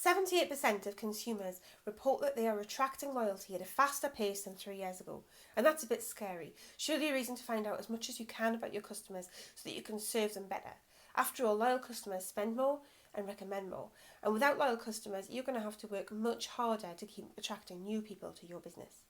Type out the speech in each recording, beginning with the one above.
78% of consumers report that they are retracting loyalty at a faster pace than 3 years ago, and that's a bit scary. Surely a reason to find out as much as you can about your customers so that you can serve them better. After all, loyal customers spend more and recommend more, and without loyal customers, you're going to have to work much harder to keep attracting new people to your business.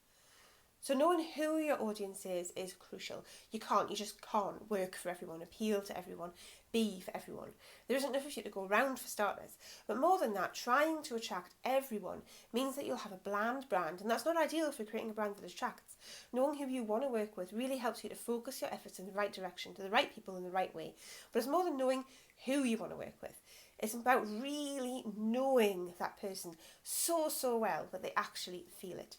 So knowing who your audience is crucial. You just can't work for everyone, appeal to everyone, be for everyone. There isn't enough of you to go around for starters. But more than that, trying to attract everyone means that you'll have a bland brand, and that's not ideal if you're creating a brand that attracts. Knowing who you want to work with really helps you to focus your efforts in the right direction, to the right people in the right way. But it's more than knowing who you want to work with. It's about really knowing that person so well that they actually feel it.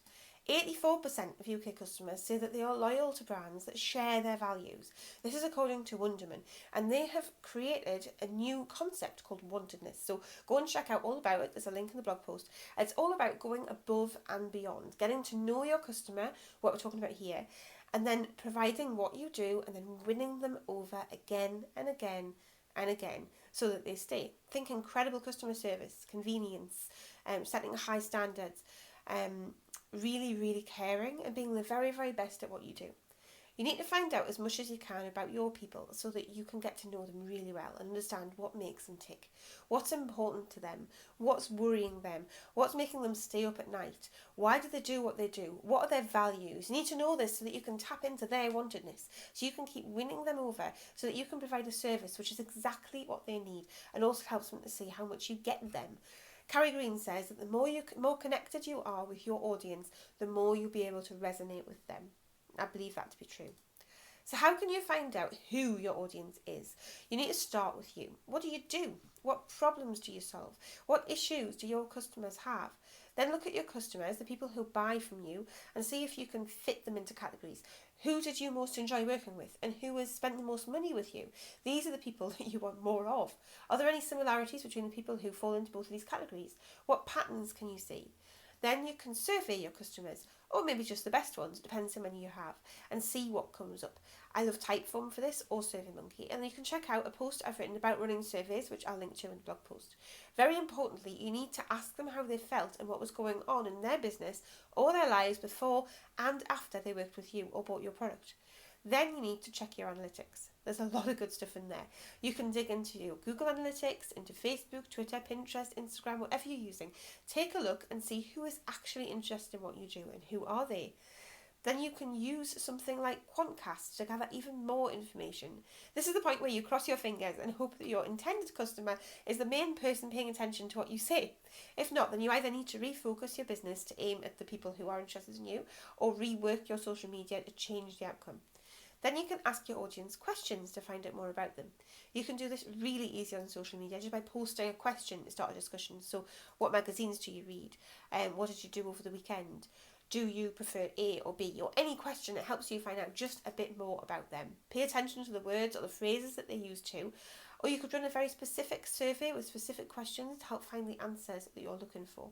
84% of UK customers say that they are loyal to brands that share their values. This is according to Wonderman, and they have created a new concept called Wantonness. So go and check out all about it. There's a link in the blog post. It's all about going above and beyond, getting to know your customer, what we're talking about here, and then providing what you do and then winning them over again and again and again so that they stay. Think incredible customer service, convenience, setting high standards, really caring and being the very best at what you do. You need to find out as much as you can about your people so that you can get to know them really well and understand what makes them tick, what's important to them, what's worrying them, what's making them stay up at night, why do they do what they do, what are their values. You need to know this so that you can tap into their wantonness, so you can keep winning them over, so that you can provide a service which is exactly what they need and also helps them to see how much you get them. Carrie Green says that the more connected you are with your audience, the more you'll be able to resonate with them. I believe that to be true. So how can you find out who your audience is? You need to start with you. What do you do? What problems do you solve? What issues do your customers have? Then look at your customers, the people who buy from you, and see if you can fit them into categories. Who did you most enjoy working with, and who has spent the most money with you? These are the people that you want more of. Are there any similarities between the people who fall into both of these categories? What patterns can you see? Then you can survey your customers, or maybe just the best ones, depends how many you have, and see what comes up. I love Typeform for this, or SurveyMonkey, and you can check out a post I've written about running surveys, which I'll link to in the blog post. Very importantly, you need to ask them how they felt and what was going on in their business or their lives before and after they worked with you or bought your product. Then you need to check your analytics. There's a lot of good stuff in there. You can dig into your Google Analytics, into Facebook, Twitter, Pinterest, Instagram, whatever you're using. Take a look and see who is actually interested in what you do and who are they. Then you can use something like Quantcast to gather even more information. This is the point where you cross your fingers and hope that your intended customer is the main person paying attention to what you say. If not, then you either need to refocus your business to aim at the people who are interested in you, or rework your social media to change the outcome. Then you can ask your audience questions to find out more about them. You can do this really easy on social media just by posting a question to start a discussion. So, what magazines do you read? What did you do over the weekend? Do you prefer A or B? Or any question that helps you find out just a bit more about them. Pay attention to the words or the phrases that they use too. Or you could run a very specific survey with specific questions to help find the answers that you're looking for.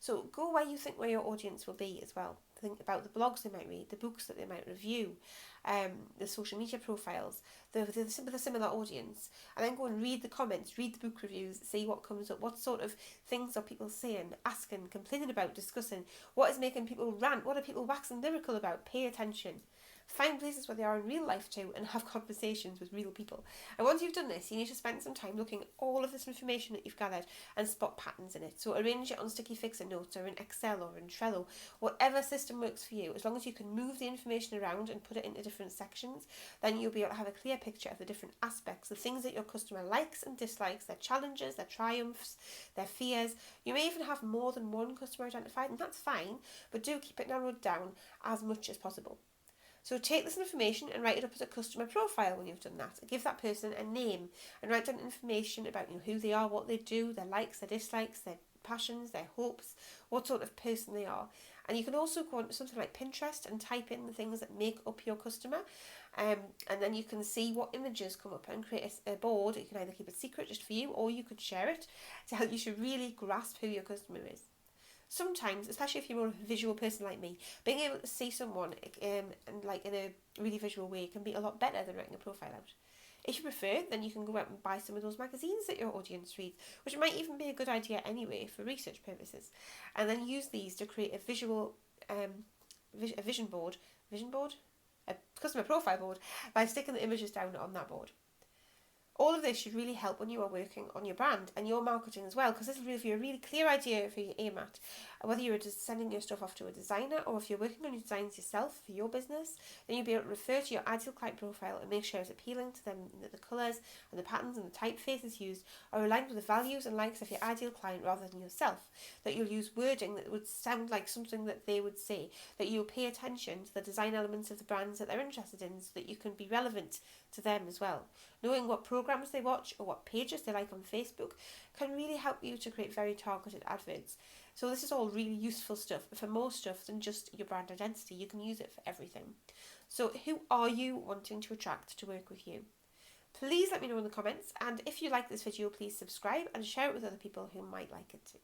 So go where you think where your audience will be as well. Think about the blogs they might read, the books that they might review, the social media profiles, the similar audience, and then go and read the comments, read the book reviews, see what comes up, what sort of things are people saying, asking, complaining about, discussing, what is making people rant, what are people waxing lyrical about. Pay attention. Find places where they are in real life too and have conversations with real people. And once you've done this, you need to spend some time looking at all of this information that you've gathered and spot patterns in it. So arrange it on sticky fixer notes or in Excel or in Trello, whatever system works for you. As long as you can move the information around and put it into different sections, then you'll be able to have a clear picture of the different aspects, the things that your customer likes and dislikes, their challenges, their triumphs, their fears. You may even have more than one customer identified, and that's fine, but do keep it narrowed down as much as possible. So take this information and write it up as a customer profile when you've done that. Give that person a name and write down information about who they are, what they do, their likes, their dislikes, their passions, their hopes, what sort of person they are. And you can also go on to something like Pinterest and type in the things that make up your customer. And then you can see what images come up and create a board. You can either keep it secret just for you, or you could share it to help you to really grasp who your customer is. Sometimes, especially if you're more of a visual person like me, being able to see someone in a really visual way can be a lot better than writing a profile out. If you prefer, then you can go out and buy some of those magazines that your audience reads, which might even be a good idea anyway for research purposes. And then use these to create a visual, a vision board, a customer profile board, by sticking the images down on that board. All of this should really help when you are working on your brand and your marketing as well, because this will give you a really clear idea for your aim at. Whether you're just sending your stuff off to a designer, or if you're working on your designs yourself for your business, then you'll be able to refer to your ideal client profile and make sure it's appealing to them, that the colours and the patterns and the typefaces used are aligned with the values and likes of your ideal client rather than yourself. That you'll use wording that would sound like something that they would say. That you'll pay attention to the design elements of the brands that they're interested in, so that you can be relevant to them as well. Knowing what programs they watch or what pages they like on Facebook can really help you to create very targeted adverts. So this is all really useful stuff for more stuff than just your brand identity. You can use it for everything. So who are you wanting to attract to work with you? Please let me know in the comments, and if you like this video, please subscribe and share it with other people who might like it too.